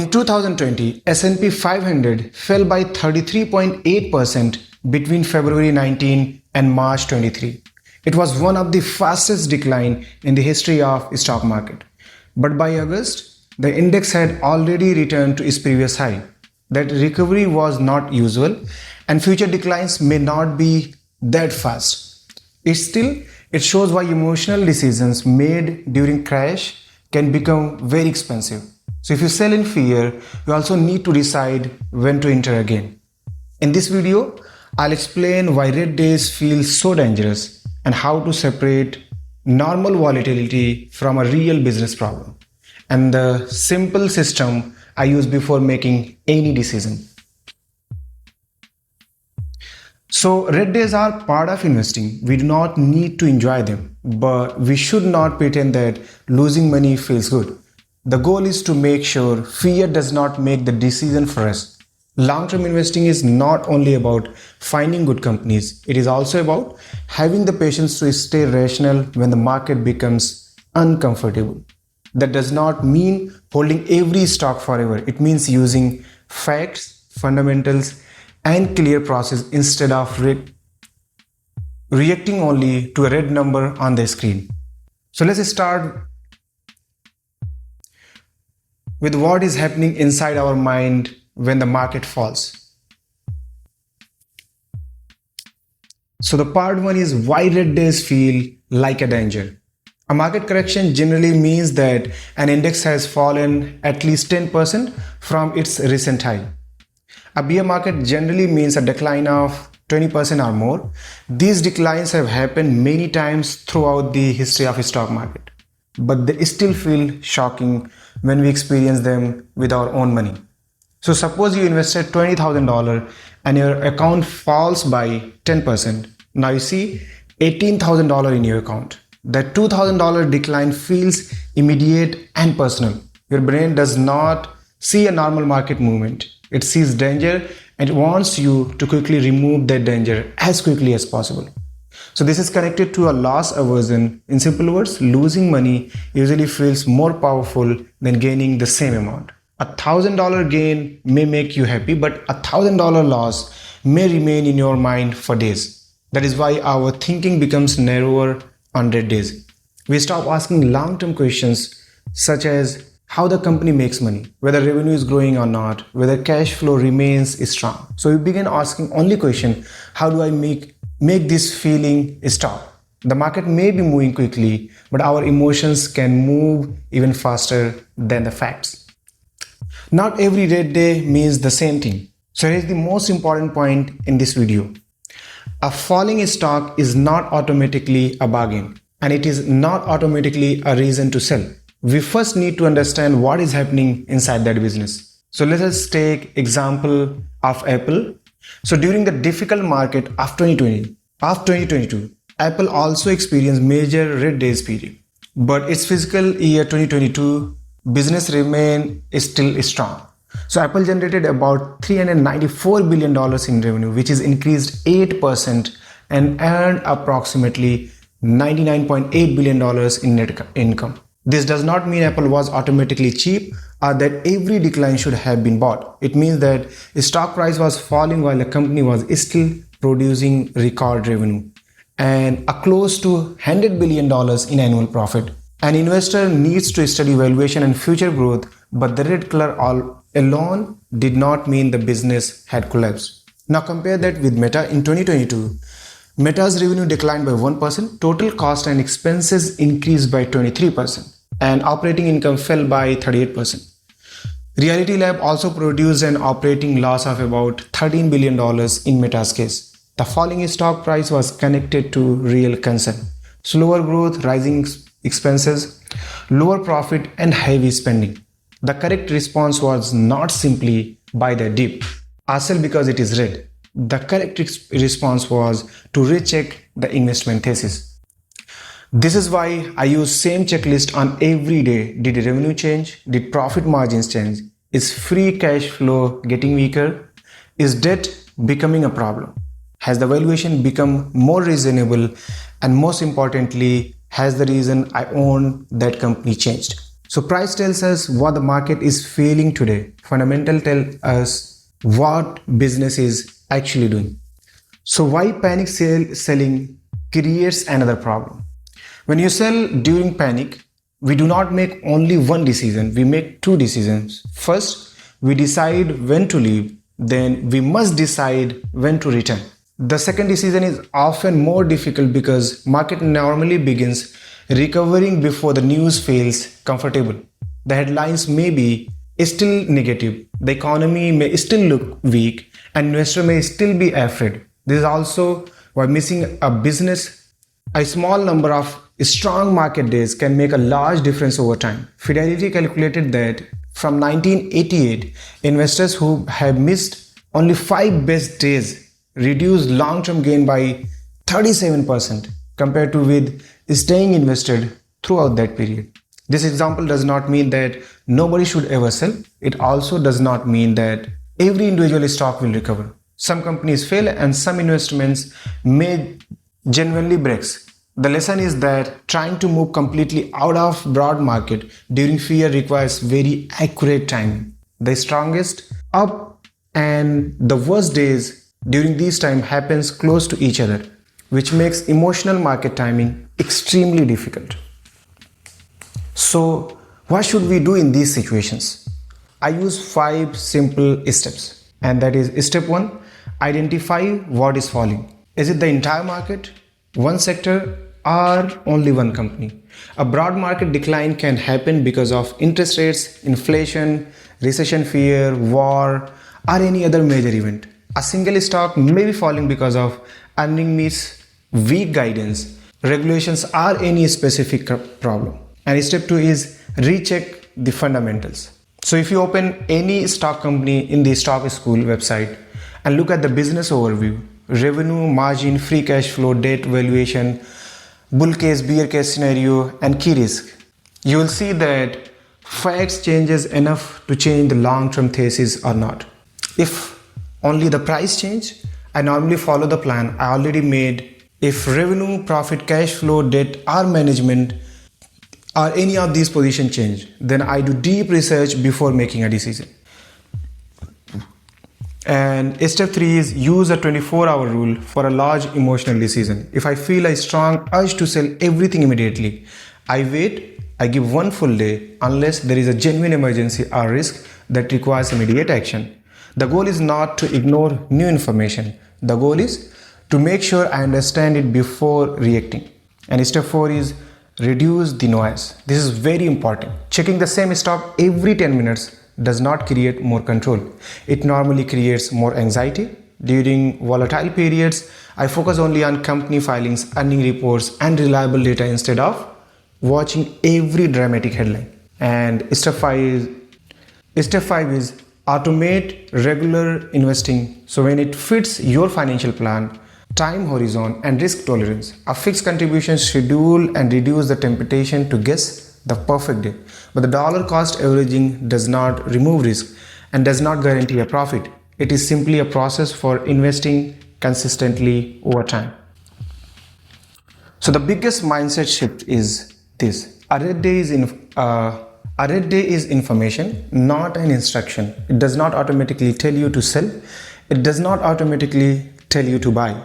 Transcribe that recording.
In 2020, S&P 500 fell by 33.8% between February 19 and March 23. It was one of the fastest decline in the history of stock market. But by August, the index had already returned to its previous high. That recovery was not usual, and future declines may not be that fast. It shows why emotional decisions made during crash can become very expensive. So if you sell in fear, you also need to decide when to enter again. In this video, I'll explain why red days feel so dangerous and how to separate normal volatility from a real business problem, and the simple system I use before making any decision. So red days are part of investing. We do not need to enjoy them, but we should not pretend that losing money feels good. The goal is to make sure fear does not make the decision for us. Long-term investing is not only about finding good companies, it is also about having the patience to stay rational when the market becomes uncomfortable. That does not mean holding every stock forever. It means using facts, fundamentals, and clear process instead of reacting only to a red number on the screen. So let's start with what is happening inside our mind when the market falls. So the part one is why red days feel like a danger. A market correction generally means that an index has fallen at least 10% from its recent high. A bear market generally means a decline of 20% or more. These declines have happened many times throughout the history of the stock market, but they still feel shocking when we experience them with our own money. So suppose you invested $20,000 and your account falls by 10%. Now you see $18,000 in your account. That $2,000 decline feels immediate and personal. Your brain does not see a normal market movement. It sees danger and it wants you to quickly remove that danger as quickly as possible. So this is connected to a loss aversion. In simple words, losing money usually feels more powerful than gaining the same amount. $1,000 gain may make you happy, but $1,000 loss may remain in your mind for days. That is why our thinking becomes narrower on red days. We stop asking long-term questions such as how the company makes money, whether revenue is growing or not, whether cash flow remains strong. So we begin asking only question, how do I make this feeling stop? The market may be moving quickly, but our emotions can move even faster than the facts. Not every red day means the same thing. So here is the most important point in this video. A falling stock is not automatically a bargain, and it is not automatically a reason to sell. We first need to understand what is happening inside that business. So let us take example of Apple. So during the difficult market of 2022, Apple also experienced major red days period. But its fiscal year 2022 business remained still strong. So Apple generated about $394 billion in revenue, which is increased 8% and earned approximately $99.8 billion in net income. This does not mean Apple was automatically cheap or that every decline should have been bought. It means that the stock price was falling while the company was still producing record revenue and a close to $100 billion in annual profit. An investor needs to study valuation and future growth, but the red color alone did not mean the business had collapsed. Now compare that with Meta in 2022. Meta's revenue declined by 1%, total cost and expenses increased by 23%, and operating income fell by 38%. Reality Lab also produced an operating loss of about $13 billion in Meta's case. The falling stock price was connected to real concern. Slower growth, rising expenses, lower profit, and heavy spending. The correct response was not simply buy the dip or sell because it is red. The correct response was to recheck the investment thesis. This is why I use same checklist on every day. Did revenue change? Did profit margins change? Is free cash flow getting weaker? Is debt becoming a problem? Has the valuation become more reasonable? And most importantly, has the reason I own that company changed? So price tells us what the market is feeling today. Fundamental tell us what business is actually doing. So why panic selling creates another problem? When you sell during panic, we do not make only one decision, we make two decisions. First, we decide when to leave, then we must decide when to return. The second decision is often more difficult because market normally begins recovering before the news feels comfortable. The headlines may be still negative, the economy may still look weak, and investor may still be afraid. This is also why missing a business, a small number of strong market days can make a large difference over time. Fidelity calculated that from 1988, investors who have missed only 5 best days reduced long-term gain by 37% compared to with staying invested throughout that period. This example does not mean that nobody should ever sell. It also does not mean that every individual stock will recover. Some companies fail and some investments may genuinely breaks. The lesson is that trying to move completely out of broad market during fear requires very accurate timing. The strongest up and the worst days during these time happens close to each other, which makes emotional market timing extremely difficult. So what should we do in these situations? I use 5 simple steps, and that is step 1, identify what is falling. Is it the entire market, one sector, or only one company? A broad market decline can happen because of interest rates, inflation, recession fear, war, or any other major event. A single stock may be falling because of earning miss, weak guidance, regulations, or any specific problem. And step 2 is recheck the fundamentals. So if you open any stock company in the stock school website and look at the business overview, revenue, margin, free cash flow, debt valuation, bull case, bear case scenario, and key risk, you will see that facts changes enough to change the long-term thesis or not. If only the price change, I normally follow the plan I already made. If revenue, profit, cash flow, debt, or management, or any of these positions change, then I do deep research before making a decision. And step 3 is use a 24-hour rule for a large emotional decision. If I feel a strong urge to sell everything immediately, I wait, I give one full day unless there is a genuine emergency or risk that requires immediate action. The goal is not to ignore new information. The goal is to make sure I understand it before reacting. And step 4 is reduce the noise. This is very important. Checking the same stock every 10 minutes does not create more control. It normally creates more anxiety. During volatile periods, I focus only on company filings, earning reports, and reliable data instead of watching every dramatic headline. And step 5 is automate regular investing. So when it fits your financial plan, time horizon, and risk tolerance, a fixed contribution schedule and reduce the temptation to guess the perfect day. But the dollar cost averaging does not remove risk and does not guarantee a profit. It is simply a process for investing consistently over time. So the biggest mindset shift is this: a red day is information, not an instruction. It does not automatically tell you to sell. It does not automatically tell you to buy.